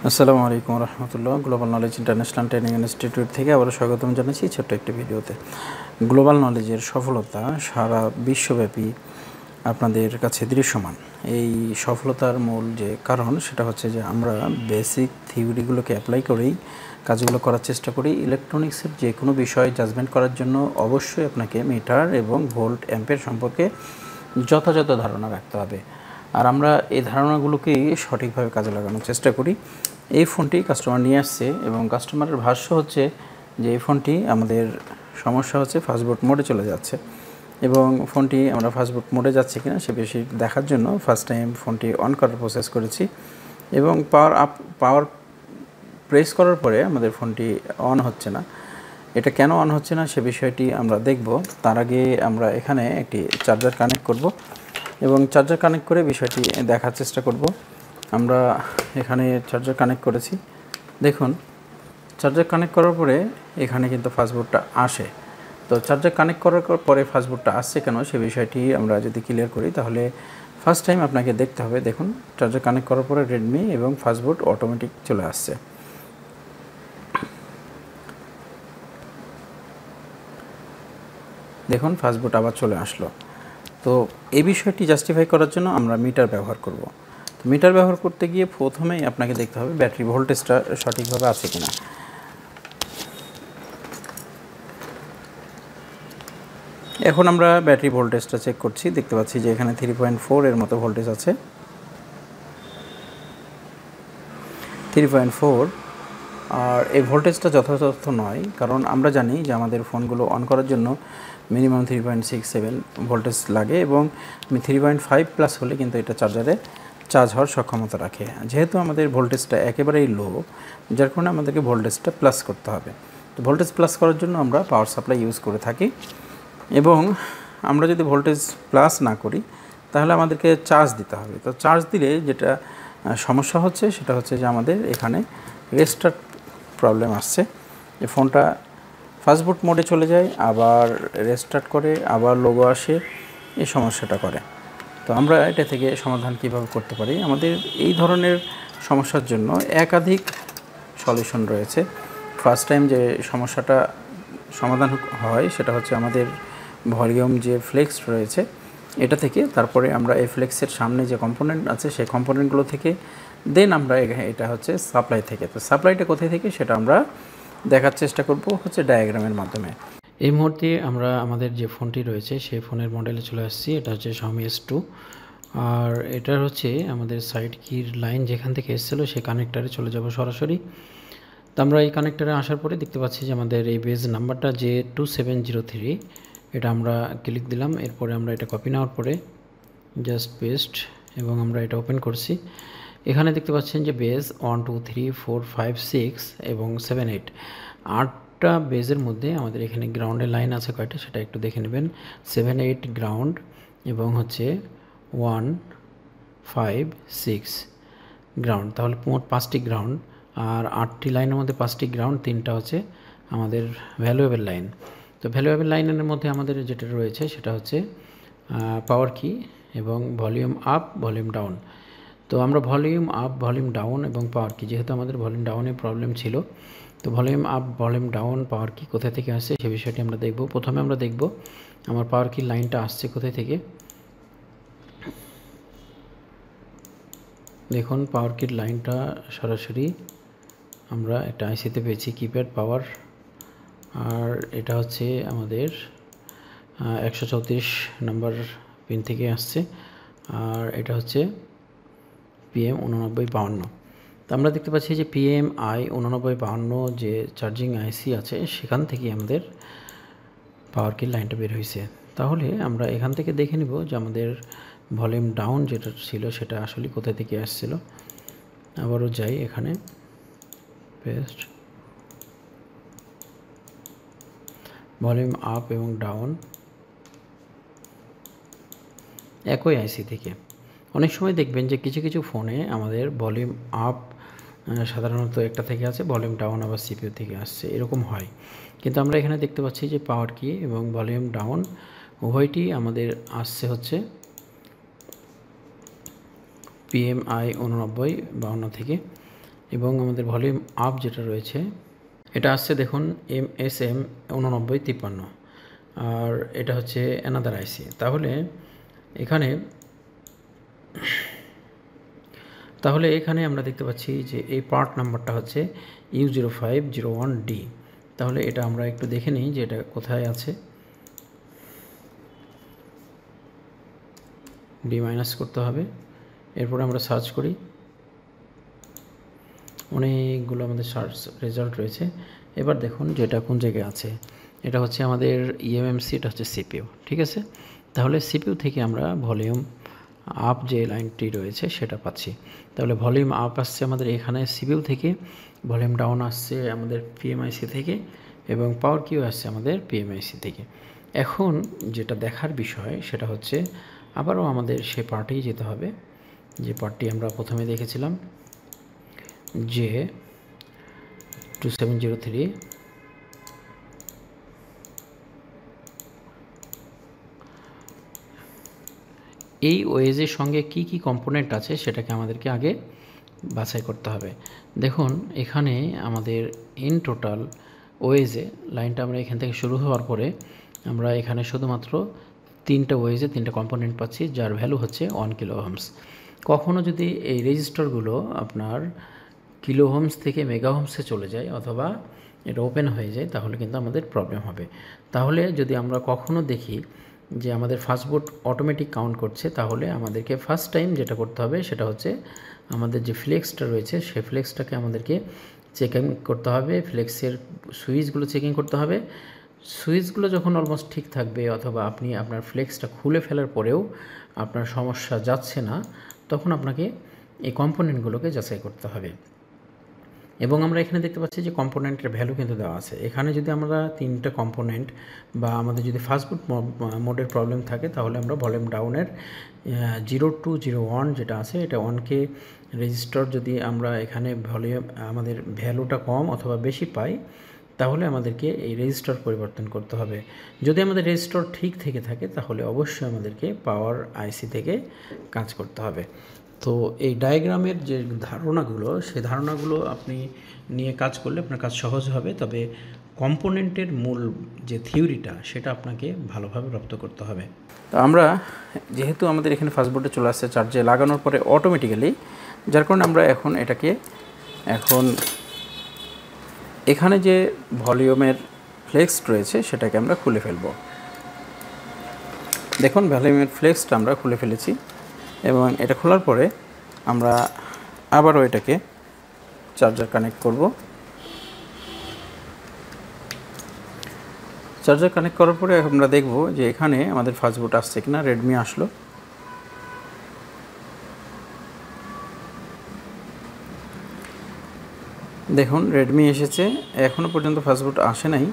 আসসালামু আলাইকুম রহমতুল্লাহ। Global knowledge international training institute থেকে আবারও স্বাগতম জানাচ্ছি ছোট্ট একটি ভিডিওতে। গ্লোবাল নলেজের সফলতা সারা বিশ্বব্যাপী আপনাদের কাছে দৃশ্যমান। এই সফলতার মূল যে কারণ সেটা হচ্ছে যে আমরা বেসিক থিওরিগুলোকে অ্যাপ্লাই করেই কাজগুলো করার চেষ্টা করি। ইলেকট্রনিক্সের যে কোনো বিষয় জাজমেন্ট করার জন্য অবশ্যই আপনাকে মিটার এবং ভোল্ট অ্যাম্পের সম্পর্কে যথাযথ ধারণা রাখতে হবে, আর আমরা এই ধারণাগুলোকেই সঠিকভাবে কাজে লাগানোর চেষ্টা করি। এই ফোনটি কাস্টমার নিয়ে আসছে এবং কাস্টমারের ভাষ্য হচ্ছে যে এই ফোনটি আমাদের সমস্যা হচ্ছে ফাস্টবুট মোডে চলে যাচ্ছে, এবং ফোনটি আমরা ফাস্টবুট মোডে যাচ্ছে কিনা সে বেশি দেখার জন্য ফার্স্ট টাইম ফোনটি অন করার প্রসেস করেছি, এবং পাওয়ার প্রেস করার পরে আমাদের ফোনটি অন হচ্ছে না। এটা কেন অন হচ্ছে না সে বিষয়টি আমরা দেখব। তার আগে আমরা এখানে একটি চার্জার কানেক্ট করব এবং চার্জার কানেক্ট করে বিষয়টি দেখার চেষ্টা করব। আমরা এখানে চার্জার কানেক্ট করেছি, দেখুন চার্জার কানেক্ট করার পরে এখানে কিন্তু ফাস্টবুটটা আসে। তো চার্জার কানেক্ট করার পরে ফাস্টবুটটা আসছে কেন সে বিষয়টি আমরা যদি ক্লিয়ার করি তাহলে ফার্স্ট টাইম আপনাকে দেখতে হবে। দেখুন চার্জার কানেক্ট করার পরে রেডমি এবং ফাস্টবুট অটোমেটিক চলে আসছে। দেখুন ফাস্টবুট আবার চলে আসলো। তো এই বিষয়টি জাস্টিফাই করার জন্য আমরা মিটার ব্যবহার করব। তো মিটার ব্যবহার করতে গিয়ে প্রথমেই আপনাকে দেখতে হবে ব্যাটারি ভোল্টেজটা সঠিকভাবে আছে কিনা। এখন আমরা ব্যাটারি ভোল্টেজটা চেক করছি, দেখতে পাচ্ছি যে এখানে 3.4 এর মতো ভোল্টেজ আছে। 3.4, আর এই ভোল্টেজটা যথাযথ নয়, কারণ আমরা জানি যে আমাদের ফোনগুলো অন করার জন্য মিনিমাম 3.67 ভোল্টেজ লাগে, এবং 3.5 প্লাস হলে কিন্তু এটা চার্জারে চার্জ হওয়ার সক্ষমতা রাখে। যেহেতু আমাদের ভোল্টেজটা একেবারেই লো, যার কারণে আমাদেরকে ভোল্টেজটা প্লাস করতে হবে। তো ভোল্টেজ প্লাস করার জন্য আমরা পাওয়ার সাপ্লাই ইউজ করে থাকি, এবং আমরা যদি ভোল্টেজ প্লাস না করি তাহলে আমাদেরকে চার্জ দিতে হবে। তো চার্জ দিলে যেটা সমস্যা হচ্ছে সেটা হচ্ছে যে আমাদের এখানে রেস্টার্ট প্রবলেম আসছে। এই ফোনটা ফাস্টবুট মোডে চলে যায়, আবার রেস্টার্ট করে, আবার লোগো আসে, এই সমস্যাটা করে। তো আমরা এটা থেকে সমাধান কিভাবে করতে পারি? আমাদের এই ধরনের সমস্যার জন্য একাধিক সলিউশন রয়েছে। ফার্স্ট টাইম যে সমস্যাটা সমাধান হয় সেটা হচ্ছে আমাদের ভলিউম যে ফ্লেক্স রয়েছে এটা থেকে, তারপরে আমরা এই ফ্লেক্সের সামনে যে কম্পোনেন্ট আছে সেই কম্পোনেন্টগুলো থেকে, দেন আমরা এটা হচ্ছে সাপ্লাই থেকে। তো সাপ্লাইটা কোথায় থেকে সেটা আমরা দেখার চেষ্টা করব হচ্ছে ডায়াগ্রামের মাধ্যমে। এই মুহূর্তে আমরা আমাদের যে ফোনটি রয়েছে সেই ফোনের মডেলে চলে আসছি। এটা হচ্ছে Xiaomi S2, আর এটার হচ্ছে আমাদের সাইড কির লাইন যেখান থেকে এসেছিলো সেই কানেক্টারে চলে যাব সরাসরি। তো আমরা এই কানেক্টারে আসার পরে দেখতে পাচ্ছি যে আমাদের এই বেজ নাম্বারটা যে 2703, এটা আমরা ক্লিক দিলাম। এরপরে আমরা এটা কপি নেওয়ার পরে জাস্ট পেস্ট, এবং আমরা এটা ওপেন করছি। এখানে দেখতে পাচ্ছেন যে বেজ 1 2 3 4 5 6 এবং 7 8, 8টা বেজের মধ্যে আমাদের এখানে গ্রাউন্ডের লাইন আছে কয়টা সেটা একটু দেখে নেবেন। 7 8 গ্রাউন্ড, এবং হচ্ছে 1 5 6 গ্রাউন্ড, তাহলে মোট 5টি গ্রাউন্ড। আর 8টি লাইনের মধ্যে 5টি গ্রাউন্ড, 3টা হচ্ছে আমাদের ভ্যালুয়েবল লাইন। তো ভ্যালুয়েবল লাইনের মধ্যে আমাদের যেটা রয়েছে সেটা হচ্ছে পাওয়ার কি এবং ভলিউম আপ ভলিউম ডাউন। তো আমরা ভলিউম আপ ভলিউম ডাউন এবং পাওয়ার কি, যেহেতু আমাদের ভলিউম ডাউনে প্রবলেম ছিল, তো ভলিউম আপ ভলিউম ডাউন পাওয়ার কি কোথা থেকে আসছে সে বিষয়টি আমরা দেখব। প্রথমে আমরা দেখব আমার পাওয়ার কি লাইনটা আসছে কোথায় থেকে। দেখুন পাওয়ার কির লাইনটা সরাসরি আমরা একটা আইসিতে পেয়েছি, কিপ্যাড পাওয়ার, আর এটা হচ্ছে আমাদের 134 নম্বর পিন থেকে আসছে, আর এটা হচ্ছে PM 8952। তো আমরা দেখতে পাচ্ছি যে PMI 8952 যে চার্জিং আইসি আছে সেখান থেকে আমাদের পাওয়ার কির লাইনটা বের হয়েছে। তাহলে আমরা এখান থেকে দেখে নিব যে আমাদের ভলিউম ডাউন যেটা ছিল সেটা আসলে কোথা থেকে আসছিল। আবারও যাই এখানে, পেস্ট, ভলিউম আপ এবং ডাউন একই আইসি থেকে। অনেক সময় দেখবেন যে কিছু কিছু ফোনে আমাদের ভলিউম আপ সাধারণত একটা থেকে আছে, ভলিউম ডাউন আবার সিপিইউ থেকে আসছে, এরকম হয়। কিন্তু আমরা এখানে দেখতে পাচ্ছি যে পাওয়ার কি এবং ভলিউম ডাউন উভয়টি আমাদের আসছে হচ্ছে PMI 8952 থেকে, এবং আমাদের ভলিউম আপ যেটা রয়েছে এটা আসছে দেখুন MSM 8953, আর এটা হচ্ছে অ্যানাদার আইসি। তাহলে এখানে আমরা দেখতে পাচ্ছি যে এই পার্ট নাম্বারটা হচ্ছে U0501D। তাহলে এটা আমরা একটু দেখে নিই যে এটা কোথায় আছে। ডি মাইনাস করতে হবে, এরপরে আমরা সার্চ করি, অনেকগুলো আমাদের সার্চ রেজাল্ট রয়েছে। এবার দেখুন যে এটা কোন জায়গায় আছে। এটা হচ্ছে আমাদের ইএমএমসি, এটা হচ্ছে সিপিইউ, ঠিক আছে। তাহলে সিপিইউ থেকে আমরা ভলিউম আপ যে লাইনটি রয়েছে সেটা পাচ্ছি। তাহলে ভলিউম আপ আসছে আমাদের এখানে সিপিইউ থেকে, ভলিউম ডাউন আসছে আমাদের পিএমআইসি থেকে, এবং পাওয়ার কিউ আসছে আমাদের পিএমআইসি থেকে। এখন যেটা দেখার বিষয় সেটা হচ্ছে আবারও আমাদের সে পার্টেই যেতে হবে যে পার্টটি আমরা প্রথমে দেখেছিলাম, যে 2703 এই ওয়েজের সঙ্গে কি কি কম্পোনেন্ট আছে সেটাকে আমাদেরকে আগে বাছাই করতে হবে। দেখুন এখানে আমাদের ইন টোটাল ওয়েজে লাইনটা আমরা এখান থেকে শুরু হওয়ার পরে আমরা এখানে শুধুমাত্র 3টা ওয়েজে 3টা কম্পোনেন্ট পাচ্ছি, যার ভ্যালু হচ্ছে 1 কিলো ওহমস। কখনও যদি এই রেজিস্টারগুলো আপনার কিলো ওহমস থেকে মেগা ওহমসে চলে যায় অথবা এটা ওপেন হয়ে যায় তাহলে কিন্তু আমাদের প্রবলেম হবে। তাহলে যদি আমরা কখনও দেখি যে আমাদের ফাস্টবুট অটোমেটিক কাউন্ট করছে, তাহলে আমাদেরকে ফার্স্ট টাইম যেটা করতে হবে সেটা হচ্ছে আমাদের যে ফ্লেক্সটা রয়েছে সেই ফ্লেক্সটাকে আমাদেরকে চেকিং করতে হবে, ফ্লেক্সের সুইচগুলো চেকিং করতে হবে। সুইচগুলো যখন অলমোস্ট ঠিক থাকবে অথবা আপনি আপনার ফ্লেক্সটা খুলে ফেলার পরেও আপনার সমস্যা যাচ্ছে না, তখন আপনাকে এই কম্পোনেন্টগুলোকে যাচাই করতে হবে। এবং আমরা এখানে দেখতে পাচ্ছি যে কম্পোনেন্টের ভ্যালু কিন্তু দেওয়া আছে। এখানে যদি আমরা 3টা কম্পোনেন্ট বা আমাদের যদি ফাস্টবুট মোডের প্রবলেম থাকে তাহলে আমরা ভলিউম ডাউনের 0201 যেটা আছে এটা 1K রেজিস্টার যদি আমরা এখানে ভলিউম আমাদের ভ্যালুটা কম অথবা বেশি পাই তাহলে আমাদেরকে এই রেজিস্টার পরিবর্তন করতে হবে। যদি আমাদের রেজিস্টার ঠিক থেকে থাকে তাহলে অবশ্যই আমাদেরকে পাওয়ার আইসি থেকে কাজ করতে হবে। তো এই ডায়াগ্রামের যে ধারণাগুলো সেই ধারণাগুলো আপনি নিয়ে কাজ করলে আপনার কাজ সহজ হবে, তবে কম্পোনেন্টের মূল যে থিওরিটা সেটা আপনাকে ভালোভাবে রপ্ত করতে হবে। তো আমরা যেহেতু আমাদের এখানে ফাস্টবোর্ডে চলে আসছে চার্জে লাগানোর পরে অটোমেটিক্যালি, যার কারণে আমরা এখন এটাকে এখানে যে ভলিউমের ফ্লেক্স রয়েছে সেটাকে আমরা খুলে ফেলব। দেখুন ভলিউমের ফ্লেক্সটা আমরা খুলে ফেলেছি এবং এটা খোলার পরে আমরা আবারও এটাকে চার্জার কানেক্ট করব। চার্জার কানেক্ট করার পরে আমরা দেখব যে এখানে আমাদের ফাস্টবুট আসছে কিনা। রেডমি আসলো, দেখুন রেডমি এসেছে, এখনও পর্যন্ত ফাস্টবুট আসে নাই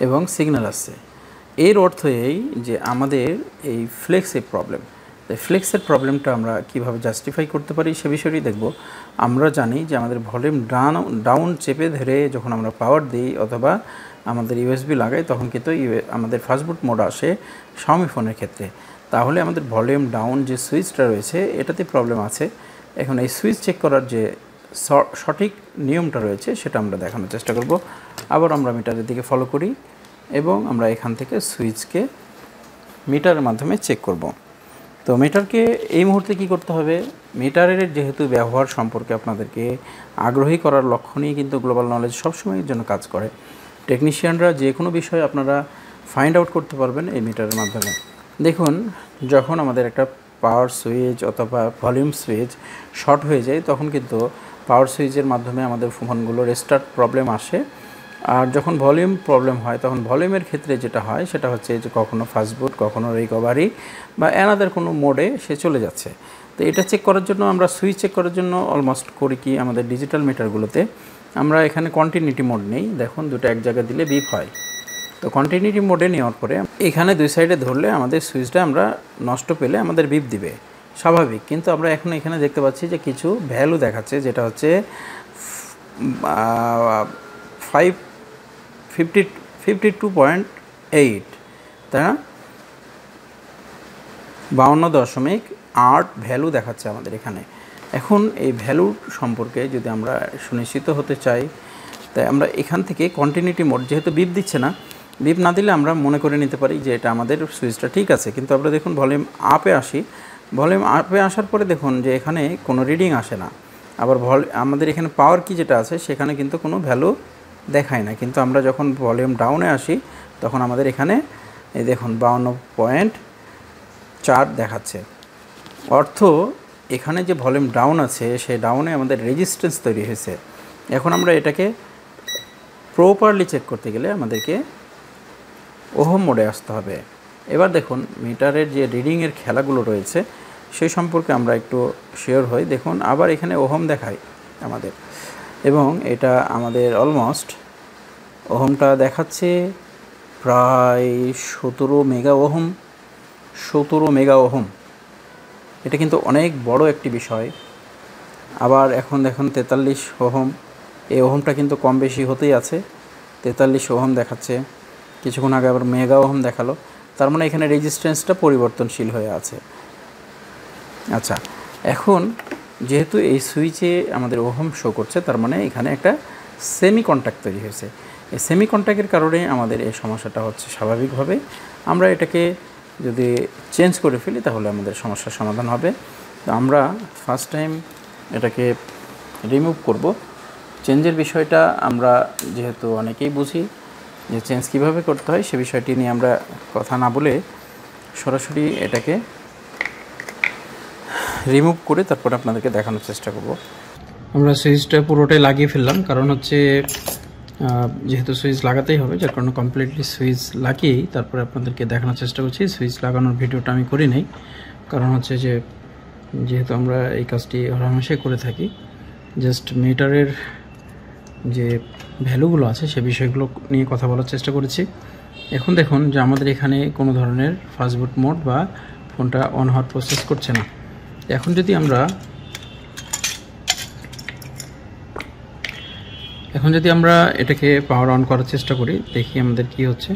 এবং সিগন্যাল আসছে। এর অর্থ এই যে আমাদের এই ফ্লেক্সের প্রবলেম, এই ফ্লেক্সের প্রবলেমটা আমরা কিভাবে জাস্টিফাই করতে পারি সে বিষয়টি দেখব। আমরা জানি যে আমাদের ভলিউম ডাউন চেপে ধরে যখন আমরা পাওয়ার দিই অথবা আমাদের ইউএসবি লাগাই তখন কিন্তু আমাদের ফাস্টবুট মোড আসে Xiaomi ফোনের ক্ষেত্রে। তাহলে আমাদের ভলিউম ডাউন যে সুইচটা রয়েছে এটাতে প্রবলেম আছে। এখন এই সুইচ চেক করার যে সঠিক নিয়মটা রয়েছে সেটা আমরা দেখানোর চেষ্টা করব। আবার আমরা মিটারের দিকে ফলো করি এবং আমরা এখান থেকে সুইচকে মিটারের মাধ্যমে চেক করব। তো মিটারকে এই মুহূর্তে কি করতে হবে, মিটারের যেহেতু ব্যবহার সম্পর্কে আপনাদেরকে আগ্রহী করার লক্ষ্য নিয়ে কিন্তু গ্লোবাল নলেজ সবসময়ের জন্য কাজ করে। টেকনিশিয়ানরা যে কোনো বিষয় আপনারা ফাইন্ড আউট করতে পারবেন এই মিটারের মাধ্যমে। দেখুন যখন আমাদের একটা পাওয়ার সুইচ অথবা ভলিউম সুইচ শর্ট হয়ে যায় তখন কিন্তু পাওয়ার সুইচের মাধ্যমে আমাদের ফোনগুলো রেস্টার্ট প্রবলেম আসে। আর যখন ভলিউম প্রবলেম হয় তখন ভলিউমের ক্ষেত্রে যেটা হয় সেটা হচ্ছে যে কখনো ফাস্টবুট কখনো রিকভারি বা অ্যানাদার কোনো মোডে সে চলে যাচ্ছে। তো এটা চেক করার জন্য আমরা সুইচ চেক করার জন্য অলমোস্ট করি কি আমাদের ডিজিটাল মিটারগুলোতে আমরা এখানে কন্টিনিউটি মোড নেই। দেখুন দুটো এক জায়গায় দিলে বিপ হয়। তো কন্টিনিউটি মোডে নেওয়ার পরে এখানে দুই সাইডে ধরলে আমাদের সুইচটা আমরা নষ্ট পেলে আমাদের বিপ দিবে, স্বাভাবিক। কিন্তু আমরা এখন এখানে দেখতে পাচ্ছি যে কিছু ভ্যালু দেখাচ্ছে যেটা হচ্ছে 52.8, তাই না, 52.8 8 ভ্যালু দেখাচ্ছে আমাদের এখানে। এখন এই ভ্যালু সম্পর্কে যদি আমরা সুনিশ্চিত হতে চাই, তাই আমরা এখান থেকে কন্টিনিউটি মোড, যেহেতু বিপ দিচ্ছে না, বিপ না দিলে আমরা মনে করে নিতে পারি যে এটা আমাদের সুইচটা ঠিক আছে। কিন্তু আমরা দেখুন ভলিউম আপে আসি, ভলিউম আপে আসার পরে দেখুন যে এখানে কোনো রিডিং আসে না। আবার আমাদের এখানে পাওয়ার কি যেটা আছে সেখানে কিন্তু কোনো ভ্যালু দেখায় না। কিন্তু আমরা যখন ভলিউম ডাউনে আসি তখন আমাদের এখানে এই দেখুন 52.4 দেখাচ্ছে। অর্থ এখানে যে ভলিউম ডাউন আছে সেই ডাউনে আমাদের রেজিস্ট্যান্স তৈরি হয়েছে। এখন আমরা এটাকে প্রপারলি চেক করতে গেলে আমাদেরকে ওহম মোডে আসতে হবে। এবার দেখুন মিটারের যে রিডিংয়ের খেলাগুলো রয়েছে সেই সম্পর্কে আমরা একটু শিওর হই। দেখুন আবার এখানে ওহম দেখায় আমাদের, এবং এটা আমাদের অলমোস্ট ওহমটা দেখাচ্ছে প্রায় 17 মেগা ওহম। 17 মেগা ওহম, এটা কিন্তু অনেক বড় একটি বিষয়। আবার এখন দেখুন 43 ওহম, এই ওহমটা কিন্তু কম বেশি হতেই আছে। 43 ওহম দেখাচ্ছে, কিছুক্ষণ আগে আবার মেগা ওহম দেখালো, তার মানে এখানে রেজিস্ট্যান্সটা পরিবর্তনশীল হয়ে আছে। আচ্ছা, এখন যেহেতু এই সুইচে আমাদের ওহম শো করছে, তার মানে এখানে একটা সেমি কন্ট্যাক্ট তৈরি হয়েছে। এই সেমি কন্ট্যাক্টের কারণে আমাদের এই সমস্যাটা হচ্ছে। স্বাভাবিকভাবে আমরা এটাকে যদি চেঞ্জ করে ফেলি তাহলে আমাদের সমস্যার সমাধান হবে। তো আমরা ফার্স্ট টাইম এটাকে রিমুভ করব। চেঞ্জের বিষয়টা আমরা যেহেতু অনেকেই বুঝি যে চেঞ্জ কীভাবে করতে হয়, সে বিষয়টি নিয়ে আমরা কথা না বলে সরাসরি এটাকে রিমুভ করে তারপর আপনাদেরকে দেখানোর চেষ্টা করব। আমরা সুইচটা পুরোটাই লাগিয়ে ফেললাম, কারণ হচ্ছে যেহেতু সুইচ লাগাতেই হবে, যার কারণে কমপ্লিটলি সুইচ লাগিয়েই তারপরে আপনাদেরকে দেখানোর চেষ্টা করছি। সুইচ লাগানোর ভিডিওটা আমি করি নাই, কারণ হচ্ছে যেহেতু আমরা এই কাজটি হরহামেশাই করে থাকি, জাস্ট মিটারের যে ভ্যালুগুলো আছে সে বিষয়গুলো নিয়ে কথা বলার চেষ্টা করেছি। এখন দেখুন যে আমাদের এখানে কোনো ধরনের ফাস্টবুট মোড বা ফোনটা অন হওয়ার প্রসেস করছে না। এখন যদি আমরা এটাকে পাওয়ার অন করার চেষ্টা করি, দেখি আমাদের কি হচ্ছে।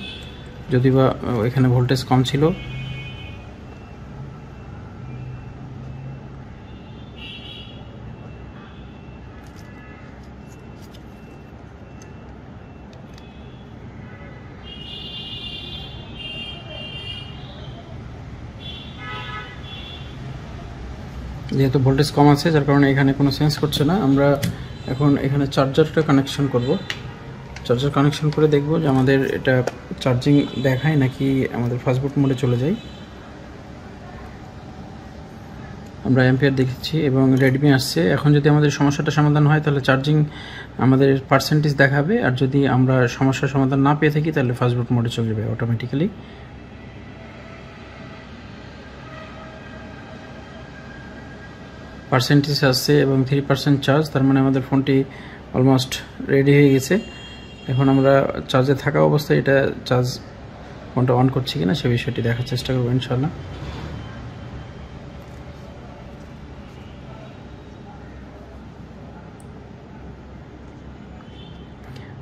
যদি বা এখানে ভোল্টেজ কম ছিল, যেহেতু ভোল্টেজ কম আছে যার কারণে এখানে কোনো সেন্স করছে না। আমরা এখন এখানে চার্জারটা কানেকশন করব। চার্জার কানেকশন করে দেখব যে আমাদের এটা চার্জিং দেখায় নাকি আমাদের ফাস্টবুট মোডে চলে যায়। আমরা অ্যাম্পিয়ার দেখেছি এবং রেডমি আসছে। এখন যদি আমাদের সমস্যাটা সমাধান হয় তাহলে চার্জিং আমাদের পার্সেন্টেজ দেখাবে, আর যদি আমরা সমস্যার সমাধান না পেয়ে থাকি তাহলে ফাস্টবুট মোডে চলে যাবে অটোমেটিক্যালি। পার্সেন্টেজ আসছে এবং 3% চার্জ, তার মানে আমাদের ফোনটি অলমোস্ট রেডি হয়ে গেছে। এখন আমরা চার্জে থাকা অবস্থায় এটা ফোনটা অন করছি কিনা সে বিষয়টি দেখার চেষ্টা করবো ইনশাআল্লাহ।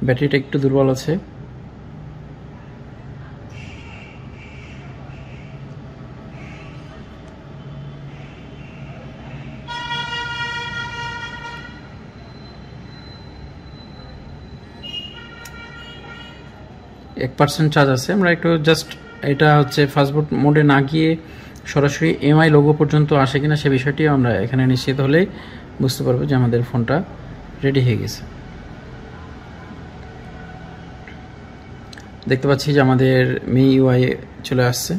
ব্যাটারিটা একটু দুর্বল আছে। এক 1% চার্জ আছে। আমরা একটু জাস্ট এটা হচ্ছে ফাস্টবুট মোডে না গিয়ে সরাসরি এমআই লোগো পর্যন্ত আসে কিনা সে বিষয়টি আমরা এখানে নিশ্চিত হলেই বুঝতে পারবো যে আমাদের ফোনটা রেডি হয়ে গেছে। দেখতে পাচ্ছি যে আমাদের MIUI চলে আসছে।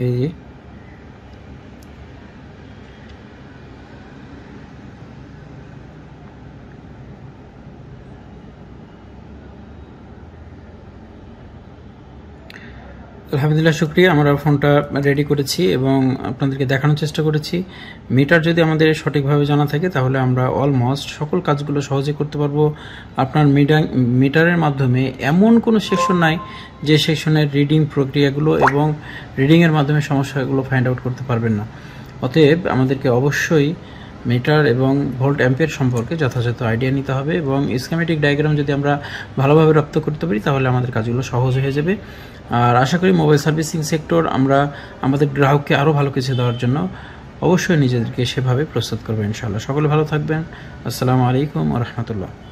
এই যে আলহামদুলিল্লাহ, শুক্রিয়া। আমরা ফোনটা রেডি করেছি এবং আপনাদেরকে দেখানোর চেষ্টা করেছি। মিটার যদি আমাদের সঠিকভাবে জানা থাকে তাহলে আমরা অলমোস্ট সকল কাজগুলো সহজে করতে পারবো। আপনার মিটারের মাধ্যমে এমন কোনো সেকশন নাই যে সেকশনের রিডিং প্রক্রিয়াগুলো এবং রিডিংয়ের মাধ্যমে সমস্যাগুলো ফাইন্ড আউট করতে পারবেন না। অতএব আমাদেরকে অবশ্যই মিটার এবং ভোল্ট অ্যাম্পিয়ার সম্পর্কে যথাযথ আইডিয়া নিতে হবে এবং স্কিমেটিক ডায়াগ্রাম যদি আমরা ভালোভাবে রপ্ত করতে পারি তাহলে আমাদের কাজগুলো সহজ হয়ে যাবে। আর আশা করি মোবাইল সার্ভিসিং সেক্টর আমরা আমাদের গ্রাহককে আরও ভালো কিছু দেওয়ার জন্য অবশ্যই নিজেদেরকে সেভাবে প্রস্তুত করবো ইনশাআল্লাহ। সকলে ভালো থাকবেন। আসসালামু আলাইকুম ওয়া রাহমাতুল্লাহ।